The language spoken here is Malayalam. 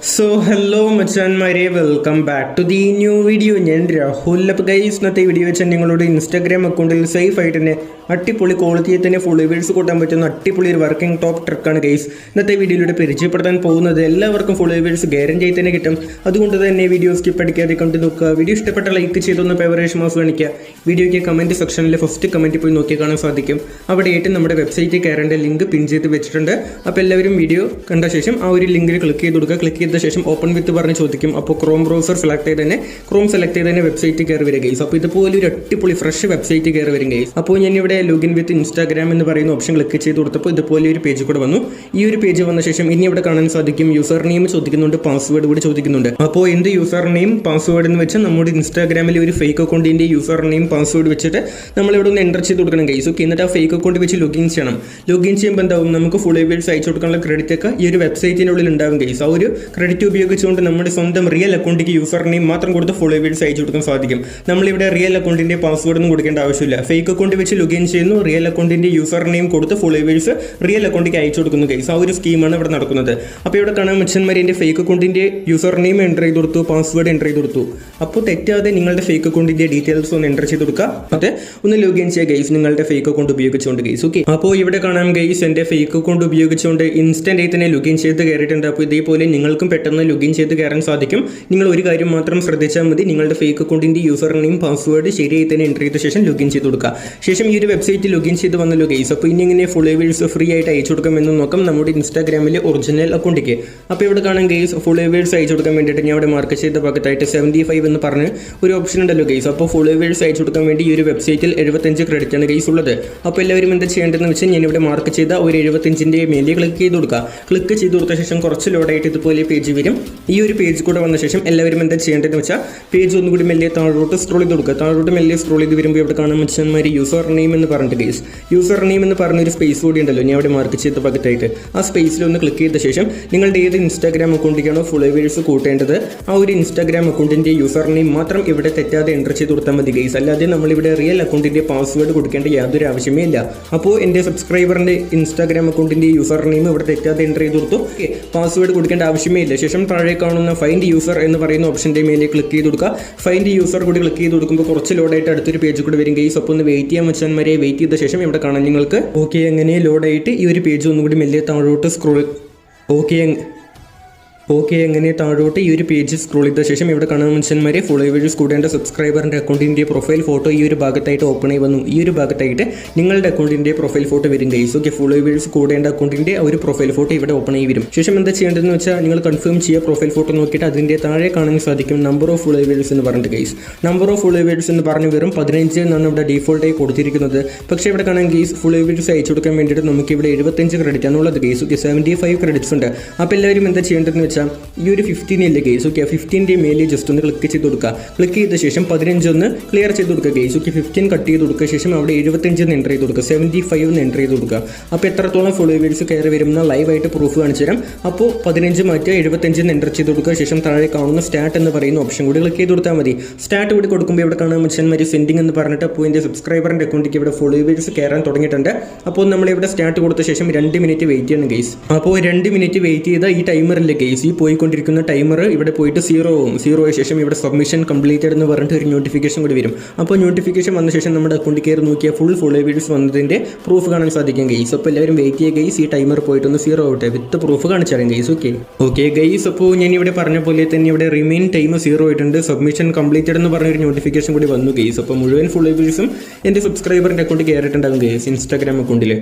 സോ ഹലോ മച്ചാന്മാരെ, welcome back to the new video. ഞാൻ രാഹുൽ. അപ്പോൾ ഗൈസ്, ഇന്നത്തെ വീഡിയോ വെച്ചാൽ നിങ്ങളുടെ ഇൻസ്റ്റാഗ്രാം അക്കൗണ്ടിൽ സേഫ് ആയിട്ട് തന്നെ അടിപൊളി ക്വാളിറ്റിയിൽ തന്നെ ഫോളോവേഴ്സ് കൂട്ടാൻ പറ്റുന്ന അടിപൊളി ഒരു വർക്കിംഗ് ടോപ്പ് ട്രിക്കാണ് ഗൈസ് ഇന്നത്തെ വീഡിയോയിലൂടെ പരിചയപ്പെടുത്താൻ പോകുന്നത്. എല്ലാവർക്കും ഫോളോവേഴ്സ് ഗ്യാരണ്ടി ആയി തന്നെ കിട്ടും. അതുകൊണ്ട് തന്നെ വീഡിയോ സ്കിപ്പ് അടിക്കാതെ കണ്ടു നോക്കുക. വീഡിയോ ഇഷ്ടപ്പെട്ട ലൈക്ക് ചെയ്തൊന്ന് ഫേവറേഷൻ മാസ് കാണിക്കുക. വീഡിയോയ്ക്ക് കമൻറ്റ് സെക്ഷനിൽ ഫസ്റ്റ് കമൻറ്റ് പോയി നോക്കി കാണാൻ സാധിക്കും. അവിടെയായിട്ട് നമ്മുടെ വെബ്സൈറ്റിൽ കയറേണ്ട ലിങ്ക് പിൻ ചെയ്ത് വെച്ചിട്ടുണ്ട്. അപ്പോൾ എല്ലാവരും വീഡിയോ കണ്ട ശേഷം ആ ഒരു ലിങ്കിൽ ക്ലിക്ക് ചെയ്ത് കൊടുക്കുക. ക്ലിക്ക് ചെയ്ത ശേഷം ഓപ്പൺ വിത്ത് പറഞ്ഞ് ചോദിക്കും. അപ്പോൾ ക്രോം ബ്രൗസർ സെലക്ട് ചെയ്ത് തന്നെ വെബ്സൈറ്റ് കയറി വരും ഗൈസ്. അപ്പോൾ ഇതുപോലെ ഒരു അടിപൊളി ഫ്രഷ് വെബ്സൈറ്റ് കയറി വരും ഗൈസ്. അപ്പോൾ ഞാൻ ഇവിടെ ലോഗിൻ വിത്ത് ഇൻസ്റ്റാഗ്രാം എന്ന് പറയുന്ന ഓപ്ഷൻ ക്ലിക്ക് ചെയ്ത് കൊടുത്തപ്പോൾ ഇതുപോലെ ഒരു പേജ് കൂടെ വന്നു. ഈ ഒരു പേജ് വന്ന ശേഷം ഇനി ഇവിടെ കാണാൻ സാധിക്കും യൂസർ നെയിം ചോദിക്കുന്നുണ്ട്, പാസ്വേഡ് കൂടി ചോദിക്കുന്നുണ്ട്. അപ്പോൾ എന്ത് യൂസർ നെയിം പാസ്വേഡ് എന്ന് വെച്ചാൽ നമ്മുടെ ഇൻസ്റ്റാഗ്രാമിൽ ഒരു ഫേക്ക് അക്കൗണ്ടിന്റെ യൂസർ നെയിം പാസ്വേഡ് വെച്ചിട്ട് നമ്മൾ ഇവിടെ ഒന്ന് എൻ്റർ ചെയ്ത് കൊടുക്കണം ഗൈസ്. ഓക്കെ, എന്നിട്ട് ആ ഫേക്ക് അക്കൗണ്ട് വെച്ച് ലോഗിൻ ചെയ്യണം. ലോഗിൻ ചെയ്യുമ്പോൾ എന്താവും, നമുക്ക് ഫോളോവേഴ്സ് അയച്ചു കൊടുക്കാനുള്ള ക്രെഡിറ്റ് ഒക്കെ ഈ ഒരു വെബ്സൈറ്റിനുള്ളിൽ ഉണ്ടാവും ഗൈസ്. ആ ഒരു ക്രെഡിറ്റ് ഉപയോഗിച്ചുകൊണ്ട് നമ്മുടെ സ്വന്തം റിയൽ അക്കൗണ്ടിലേക്ക് യൂസർ നെയിം മാത്രം കൊടുത്ത് ഫോളോവേഴ്സ് അയച്ചു കൊടുക്കാൻ സാധിക്കും. നമ്മളിവിടെ റിയൽ അക്കൗണ്ടിന്റെ പാസ്വേഡ് ഒന്നും കൊടുക്കേണ്ട ആവശ്യമില്ല. ഫേക്ക് അക്കൗണ്ട് വെച്ച് ലോഗിൻ ചെയ്യുന്നു, റിയൽ അക്കൗണ്ടിന്റെ യൂസർ നെയിം കൊടുത്ത് ഫോളോവേഴ്സ് റിയൽ അക്കൗണ്ടിലേക്ക് അയച്ചു കൊടുക്കുന്നു ഗൈസ്. ആ ഒരു സ്കീമാണ് ഇവിടെ നടക്കുന്നത്. അപ്പോൾ ഇവിടെ കാണാൻ മച്ചന്മാരെ ഫേക്ക് അക്കൗണ്ടിന്റെ യൂസർ നെയിം എൻ്റർ ചെയ്ത് കൊടുത്തു, പാസ്വേഡ് എൻ്റർ ചെയ്ത് കൊടുത്തു. അപ്പോൾ തെറ്റാതെ നിങ്ങളുടെ ഫേക്ക് അക്കൗണ്ടിന്റെ ഡീറ്റെയിൽസ് ഒന്ന് എൻ്റർ ചെയ്ത് കൊടുക്കുക. അത് ഒന്ന് ലോഗിൻ ചെയ്യുക ഗൈസ്, നിങ്ങളുടെ ഫേക്ക് അക്കൗണ്ട് ഉപയോഗിച്ചുകൊണ്ട് ഗൈസ്. ഓക്കെ, അപ്പോൾ ഇവിടെ കാണാം ഗൈസ്, എൻ്റെ ഫേക്ക് അക്കൗണ്ട് ഉപയോഗിച്ചുകൊണ്ട് ഇൻസ്റ്റന്റ് ആയി തന്നെ ലോഗിൻ ചെയ്ത് കയറിയിട്ടുണ്ട്. അപ്പോൾ ഇതേപോലെ നിങ്ങൾക്കും പെട്ടെന്ന് ലോഗിൻ ചെയ്ത് കയറാൻ സാധിക്കും. നിങ്ങൾ ഒരു കാര്യം മാത്രം ശ്രദ്ധിച്ചാൽ മതി, നിങ്ങളുടെ ഫേക്ക് അക്കൗണ്ടിന്റെ യൂസർ നെയിം പാസ്വേഡ് ശരിയായി തന്നെ എൻ്റർ ചെയ്ത ശേഷം ലോഗിൻ ചെയ്ത് കൊടുക്കുക. ശേഷം ഈ ഒരു വെബ്സൈറ്റ് ലോഗിൻ ചെയ്ത് വന്നല്ലോ ഗൈസ്. അപ്പോൾ ഇനി എങ്ങനെ ഫോളോവേഴ്സ് ഫ്രീ ആയിട്ട് അയച്ചു കൊടുക്കാമെന്ന് നോക്കാം നമ്മുടെ ഇൻസ്റ്റാഗ്രാമിലെ ഒറിജിനൽ അക്കൗണ്ടിലേക്ക്. അപ്പോൾ ഇവിടെ കാണാം ഗൈസ്, ഫോളോവേഴ്സ് അയച്ചു കൊടുക്കാൻ വേണ്ടിയിട്ട് ഞാൻ ഇവിടെ മാർക്ക് ചെയ്ത ഭാഗത്തായിട്ട് 75 എന്ന് പറഞ്ഞ് ഒരു ഓപ്ഷൻ ഉണ്ടല്ലോ ഗൈസ്. അപ്പോൾ ഫോളോവേഴ്സ് അയച്ചു കൊടുക്കാൻ വേണ്ടി ഈ ഒരു വെബ്സൈറ്റിൽ 75 ക്രെഡിറ്റ് ആണ് ഗൈസ് ഉള്ളത്. അപ്പോൾ എല്ലാവരും എന്താ ചെയ്യേണ്ടതെന്ന് വെച്ചാൽ ഞാനിവിടെ മാർക്ക് ചെയ്ത ഒരു 75ന്റെ മേലെ ക്ലിക്ക് ചെയ്ത് കൊടുക്കുക. ക്ലിക്ക് ചെയ്ത് കൊടുത്ത ശേഷം കുറച്ച് ലോഡായിട്ട് ഇതുപോലെ പേജ് വരും. ഈ ഒരു പേജ് കൂടെ വന്ന ശേഷം എല്ലാവരും എന്താ ചെയ്യേണ്ടതെന്ന് വെച്ചാൽ പേജ് ഒന്നുകൂടി മെല്ലെ താഴോട്ട് സ്ക്രോൾ ചെയ്ത് കൊടുക്കുക. താഴോട്ട് മെല്ലെ സ്ക്രോൾ ചെയ്ത് വരുമ്പോൾ ഇവിടെ കാണാൻ മനുഷ്യന്മാർ യൂസർ നെയിം എന്ന് പറഞ്ഞിട്ട് ഗൈസ്, യൂസർ നെയിം എന്ന് പറഞ്ഞൊരു സ്പേസ് കൂടി ഉണ്ടല്ലോ, ഞാൻ അവിടെ മാർക്ക് ചെയ്ത ഭാഗത്തായിട്ട് ആ സ്പേസിൽ ഒന്ന് ക്ലിക്ക് ചെയ്ത ശേഷം നിങ്ങളുടെ ഏത് ഇൻസ്റ്റാഗ്രാം അക്കൗണ്ടിലേക്കാണോ ഫോളോവേഴ്സ് കൂട്ടേണ്ടത് ആ ഒരു ഇൻസ്റ്റാഗ്രാം അക്കൗണ്ടിന്റെ യൂസർ നെയിം മാത്രം ഇവിടെ തെറ്റാതെ എൻ്റർ ചെയ്ത് കൊടുത്താൽ മതി ഗൈസ്. അല്ലാതെ നമ്മളിവിടെ റിയൽ അക്കൗണ്ടിന്റെ പാസ്വേഡ് കൊടുക്കേണ്ട യാതൊരു ആവശ്യമേ ഇല്ല. അപ്പോൾ എൻ്റെ സബ്സ്ക്രൈബറിന്റെ ഇൻസ്റ്റാഗ്രാം അക്കൗണ്ടിന്റെ യൂസർ നെയിം ഇവിടെ തെറ്റാതെ എൻ്റർ ചെയ്ത് കൊടുത്തു. പാസ്വേഡ് കൊടുക്കേണ്ട ആവശ്യമേ ഇല്ല. ശേഷം താഴെ കാണുന്ന ഫൈൻഡ് യൂസർ എന്ന് പറയുന്ന ഓപ്ഷന്റെ മേലെ ക്ലിക്ക് ചെയ്ത് കൊടുക്കുക. ഫൈൻഡ് യൂസർ കൂടി ക്ലിക്ക് ചെയ്ത് കൊടുക്കുമ്പോൾ കുറച്ച് ലോഡായിട്ട് അടുത്തൊരു പേജ് കൂടി വരും ഗൈസ്. അപ്പോൾ ഒന്ന് വെയിറ്റ് ചെയ്യാൻ വെച്ചാൽ വെയിറ്റ് ചെയ്ത ശേഷം ഇവിടെ കാണാൻ നിങ്ങൾക്ക് ഓക്കെ എങ്ങനെ ലോഡായിട്ട് ഈ ഒരു പേജ് ഒന്നുകൂടി മെല്ലെ താഴോട്ട് സ്ക്രോൾ എങ്ങനെ താഴോട്ട് ഈ ഒരു പേജ് സ്ക്രോൾ ചെയ്ത ശേഷം ഇവിടെ കാണുന്ന മനുഷ്യന്മാരെ ഫോളോവേഴ്സ് കൂടേണ്ട സബ്സ്ക്രൈബറിൻ്റെ അക്കൗണ്ടിൻ്റെ പ്രൊഫൈൽ ഫോട്ടോ ഈ ഒരു ഭാഗത്തായിട്ട് ഓപ്പൺ ആയി വന്നു. ഈ ഒരു ഭാഗത്തായിട്ട് നിങ്ങളുടെ അക്കൗണ്ടിൻ്റെ പ്രൊഫൈൽ ഫോട്ടോ വരും ഗൈസ്. ഓക്കെ, ഫോളോവേഴ്സ് കൂടേണ്ട അക്കൗണ്ടിൻ്റെ ഒരു പ്രൊഫൈൽ ഫോട്ടോ ഇവിടെ ഓപ്പൺ ആയി വരും. ശേഷം എന്താ ചെയ്യേണ്ടതെന്ന് വെച്ചാൽ നിങ്ങൾ കൺഫേം ചെയ്യുക. പ്രൊഫൈൽ ഫോട്ടോ നോക്കിയിട്ട് അതിൻ്റെ താഴെ കാണാൻ സാധിക്കും നമ്പർ ഓഫ് ഫോളോവേഴ്സ് എന്ന് പറഞ്ഞിട്ട് ഗൈസ്. നമ്പർ ഓഫ് ഫോളോവേഴ്സ് എന്ന് പറഞ്ഞ് വെറും 15 എന്നാണ് ഇവിടെ ഡീഫോൾട്ടായി കൊടുത്തിരിക്കുന്നത്. പക്ഷേ ഇവിടെ കാണാൻ ഗൈസ് ഫോളോവേഴ്സ് അയച്ചു കൊടുക്കാൻ വേണ്ടിയിട്ട് നമുക്ക് ഇവിടെ 75 ക്രെഡിറ്റ് ആണുള്ളത് ഗൈസ്. ഓക്കെ, 75 ക്രെഡിറ്റ്സ് ഉണ്ട്. അപ്പോൾ എല്ലാവരും എന്താ ചെയ്യേണ്ടതെന്ന് വെച്ചാൽ ഈ ഒരു 15 ഇല്ലേ ഗൈസ്. ഓക്കെ, 15ന്റെ മേലെ ജസ്റ്റ് ഒന്ന് ക്ലിക്ക് ചെയ്ത് കൊടുക്കുക. ക്ലിക്ക് ചെയ്ത ശേഷം 15 ഒന്ന് ക്ലിയർ ചെയ്ത് കൊടുക്കുക ഗൈസ്. ഓക്കെ, 15 കട്ട് ചെയ്ത് കൊടുക്കുക. ശേഷം അവിടെ 75 എന്ന് എൻ്റർ ചെയ്ത് കൊടുക്കുക, 75 എന്ന് എൻ്റർ ചെയ്ത് കൊടുക്കുക. അപ്പോൾ എത്രത്തോളം ഫോളോവേഴ്സ് കയറി വരുന്ന ലൈവായിട്ട് പ്രൂഫ് കാണിച്ചു തരാം. അപ്പോൾ 15 മാറ്റുക, 75 എന്ന് എൻ്റർ ചെയ്ത് കൊടുക്കുക. ശേഷം താഴെ കാണുന്ന സ്റ്റാർട്ട് എന്ന് പറയുന്ന ഓപ്ഷൻ കൂടി ക്ലിക്ക് ചെയ്ത് കൊടുത്താൽ മതി. സ്റ്റാർട്ട് കൂടി കൊടുക്കുമ്പോൾ ഇവിടെ കാണാൻ മനുഷ്യന്മാർ സെൻഡിങ് എന്ന് പറഞ്ഞിട്ട് അപ്പോൾ എൻ്റെ സബ്സ്ക്രൈബറിൻ്റെ അക്കൗണ്ടിലേക്ക് ഇവിടെ ഫോളോവേഴ്സ് കയറാൻ തുടങ്ങിയിട്ടുണ്ട്. അപ്പോൾ നമ്മളിവിടെ സ്റ്റാർട്ട് കൊടുത്ത ശേഷം 2 മിനിറ്റ് വെയിറ്റ് ചെയ്യണം ഗൈസ്. അപ്പോൾ 2 മിനിറ്റ് വെയിറ്റ് ചെയ്ത ഈ ടൈമറില്ലേ ഗൈസ്, ഈ പോയിക്കൊണ്ടിരിക്കുന്ന ടൈമർ ഇവിടെ പോയിട്ട് 0 ആവും. 0 ആയ ശേഷം ഇവിടെ സബ്മിഷൻ കംപ്ലീറ്റഡ് എന്ന് പറഞ്ഞിട്ട് ഒരു നോട്ടിഫിക്കേഷൻ കൂടി വരും. അപ്പോൾ നോട്ടിഫിക്കേഷൻ വന്ന ശേഷം നമ്മുടെ അക്കൗണ്ടിൽ കയറി നോക്കിയാൽ ഫുൾ ഫോളോവേഴ്സ് വന്നതിൻ്റെ പ്രൂഫ് കാണാൻ സാധിക്കും ഗൈസ്. അപ്പോൾ എല്ലാവരും വെയിറ്റ് ചെയ്യുക ഗൈസ്. ഈ ടൈമർ പോയിട്ടൊന്ന് 0 ആവട്ടെ, വിത്ത് പ്രൂഫ് കാണിച്ചു തരാം ഗൈസ്. ഓക്കെ ഗൈസ്, അപ്പോൾ ഞാൻ ഇവിടെ പറഞ്ഞ പോലെ തന്നെ ഇവിടെ റിമെയിൻ ടൈം 0 ആയിട്ടുണ്ട്. സബ്മിഷൻ കംപ്ലീറ്റഡ് എന്ന് പറഞ്ഞൊരു നോട്ടിഫിക്കേഷൻ കൂടി വന്നു ഗൈസ്. അപ്പോൾ മുഴുവൻ ഫോളോവേഴ്സും എൻ്റെ സബ്സ്ക്രൈബറിൻ്റെ അക്കൗണ്ടിൽ കയറിയിട്ടുണ്ടാകും ഗൈസ് ഇൻസ്റ്റാഗ്രാം അക്കൗണ്ടിൽ.